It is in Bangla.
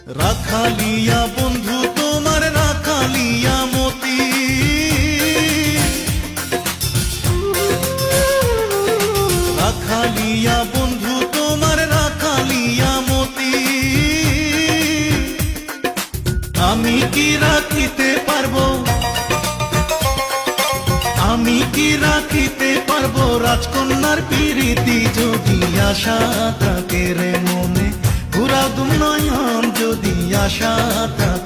রাখালিয়া বন্ধু তোমার রাখালিয়া মতি, রাখালিয়া বন্ধু তোমার রাখালিয়া মতি। আমি কি রাখিতে পারবো, আমি কি রাখিতে পারবো রাজকন্যার প্রীতি, যদি আশা থাকে রে মনে ঘুরা দুম নয়ন, যদি আশা থাকে।